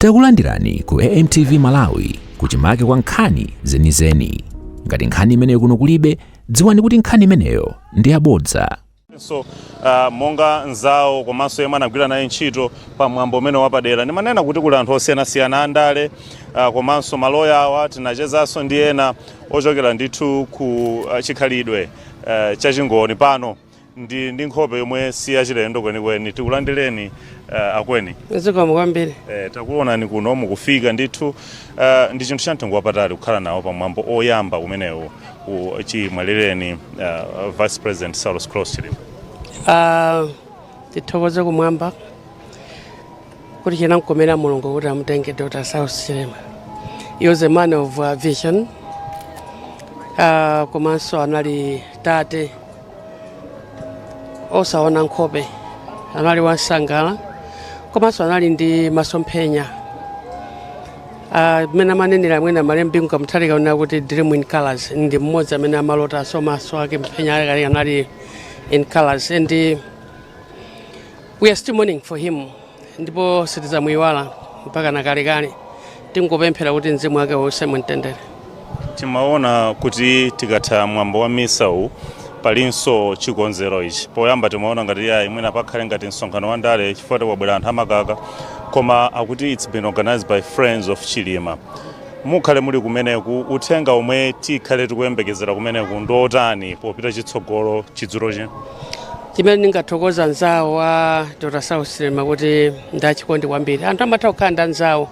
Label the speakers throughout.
Speaker 1: Takulandirani ku AMTV Malawi kuchimake kwa nkhani zenizeni. Ngati nkhani imeneyo kuno kulibe, dziwani kuti nkhani imeneyo ndi yabodza.
Speaker 2: So monga nzawo komanso yemwe anagwira naye ntchito pa mwambo umene wapadera ndimanena kuti kuli anthu osiyanasiyana andale komanso maloya awa tinachezanso ndi ena ochokera ndithu ku chikhalidwe chachingoni pano ndi nkhope yomwe si yachilendo kwenikweni. Tikulandireni akweni.
Speaker 3: Zikomo kwambiri.
Speaker 2: Takuonani kuno mukufika ndithu ndi chinthu cha mtengo wapatali kukhala nawo pa mwambo oyamba umenewo chimwalireni Vice President Saulos Cross Chilima.
Speaker 3: Tithokoze kumwamba kuti chinamkomera Mulungu kuti amutenge Dr. Saulos Chilima. He was a man of vision. Komanso anali tate osaona nkhope, anali wansangala, komanso anali ndi masomphenya. Mena manenera mwina malembi nkamuthalika una kuti dream in colors, ndi mmodzi amene amalota maso ake mphenya ake anali in colors, and we are still mourning for him. Ndipo sitizamuyiwala mpaka nakalekale, tingopemphera kuti mzimu wake wonse mumtendere.
Speaker 2: Timaona kuti tikatha mwambo wa misau palinso chikonzero ichi. Poyamba timaona ngati yayi mwina pakhale ngati msonkhano wa ndale chifukwa kwabwera anthu amakaka, koma akuti it's been organized by Friends of Chilima. Mukhale muli kumeneku, uthenga omwe tikhale tikuyembekezera kumeneku ndotani popita chitsogolo chidzulo chino?
Speaker 3: Chimene ndingathokoza nzawo wa Dr. Saulos Chilima kuti ndachikondi kwambiri. Anthu amatha kukhala ndi anzawo,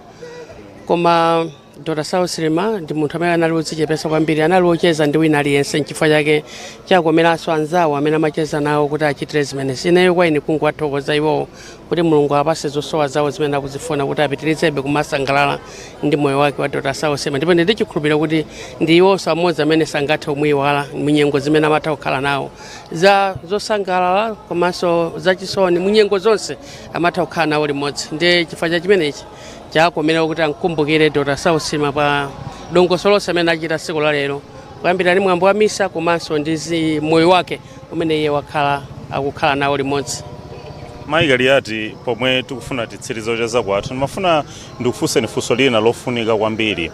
Speaker 3: koma Dr. Saulos Chilima ndi munthu amene anali wodzichepesa kwambiri, anali wocheza ndi wina aliyense. N'chifukwa chake chakomeranso anzawo amene amacheza nawo kuti achitire zimenezi. Ineyo kwa ine kungwathokoza iwowo kuti Mulungu apase zosowa zawo zimene akuzifuna kuti apitirizebe kumasangalala ndi moyo wake wa Dr. Saulos Chilima. Ndipo ndi chikhulupiriro kuti ndi iwonso amodzi amene sangathe kumuyiwala munyengo zimene amatha kukhala nawo za zosangalala komanso zachisoni. Munyengo zonse amatha kukhala nawo limodzi. Ndi chifukwa cha chimenechi chakomera kuti ankumbukire Dr. Saulos Chilima pa dongosolo lonse amene achita tsiku la lero, kuyambira ndi mwambo wa misa komanso ndi moyo wake umene iye wakhala akukhala nawo limodzi.
Speaker 2: Mayi Galiati, pomwe tikufuna titsirize zocheza kwathu, ndimafuna ndikufunseni funso lina lofunika kwambiri.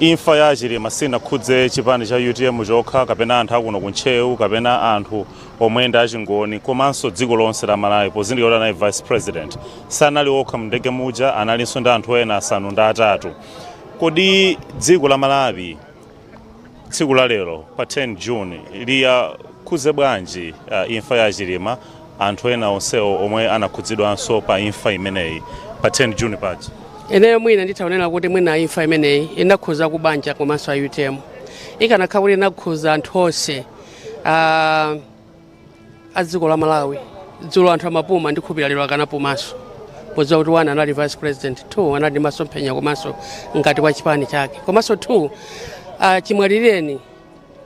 Speaker 2: Imfa ya Chilima sinakhudze chipani cha UTM chokha, kapena anthu akuno kuntcheu, kapena anthu omwe ndi achingoni, komanso dziko lonse la Malawi pozindikira naye Vice President. Sanali okha mndege muja, analinso ndi anthu ena asanu ndi atatu. Kodi dziko la Malawi tsiku la lero pa 10 June liyakhudze bwanji imfa ya Chilima, anthu ena onsewo omwe anakhudzidwanso pa imfa imeneyi pa 10 June paja?
Speaker 3: Ineyo mwina nditaonera kuti mwina imfa imeneyi inakhudza kubanja komanso a UTM. Ikanakhala kuti inakhudza anthu onse a dziko la Malawi, dzulo anthu amapuma ndi khupira lero akanapumanso. Podziwa kuti 1 anali Vice President, 2 anali masomphenya komanso ngati kwa chipani chake, komanso 2 chimwalireni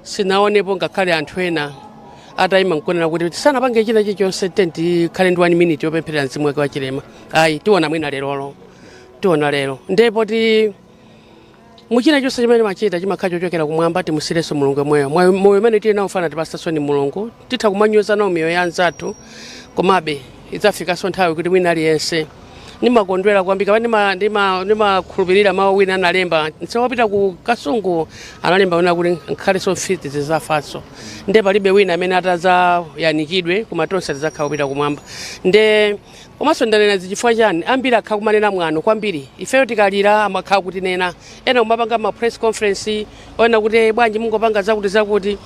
Speaker 3: sinaonepo ngakhale anthu ena atayima nkunena kuti sanapange china chilichonse tikhale ndi 1 minute yopempherera mzimu wake wa Chilima. Ayi, tiona mwina lerolo, tiona lero. Ndipo muchina chonse chimene machita chimakhala chochokera kumwamba, timusirenso Mulungu moyo umene tili nawo ufana tipasasoni Mulungu. Titha kumanyoza nawo miyoyo ya anzathu, komabe idzafikanso nthawi kuti wina aliyense. Ndimakondwera kwambiri ndimakhulupirira mawu wina analemba nsewapita ku Kasungu, analemba wina kuti nkhalenso mfiti zizafanso. Nde palibe wina amene atazayanikidwe koma tonse tizakhala kupita kumwamba. Nde komanso ndanena chifukwa chani ambiri akhala kumanena mwano kwambiri. Ifeyo tikalira amakhala kuti nena ena kumapanga ma press conference ona kuti bwanji mungopanga zakuti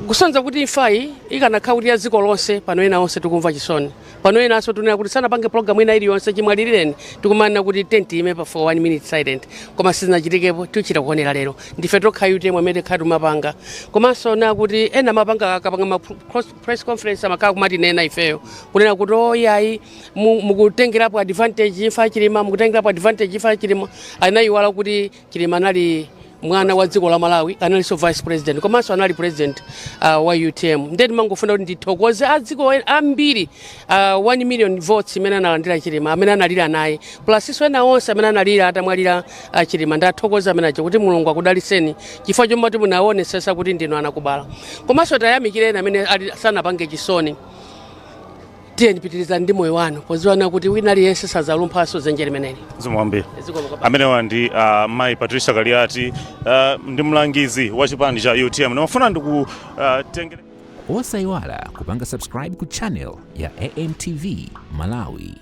Speaker 3: kusonza kuti imfayi ikanakhala kuti ya dziko lonse. Pano ena onse tikumva chisoni, pano ena aso tunena kuti sanapange program ina iliyonse chimwalireni tikumanena kuti tenti ime pa for 1 minute silent, koma sizinachitikepo. Tichita kuonera lero ndife tokha UTM amene khatu mapanga, komanso na kuti ena mapanga akapanga ma press conference amakhala kumati nena ifeyo kunena kuti oyayi mukutengerapo advantage imfa Chilima, mukutengerapo advantage imfa Chilima. Anayiwala kuti Chilima anali mwana wa dziko la Malawi, analinso Vice President komanso anali President wa UTM. Ndeti mangofuna kuti ndithokoze adziko ambiri 1 million votes imene analandira Chilima, amene analira naye, plus iso ena onse amene analira atamwalira Chilima. Ndathokoza amenacho kuti Mulungu akudaliseni chifukwa chomwe munaonesesa kuti ndinu anakubala. Komanso tayamikire ena amene sanapange chisoni. tiye ndipitiriza ndi moyo wanu poziwana kuti wina aliyense sazalumphaso dzenje limeneli.
Speaker 2: Zimwambi amenewa ndi Mai Patricia Galiati ndi mlangizi wa chipani cha UTM. Ndimafuna ndikutengere
Speaker 1: osayiwala kupanga subscribe ku channel ya AMTV Malawi.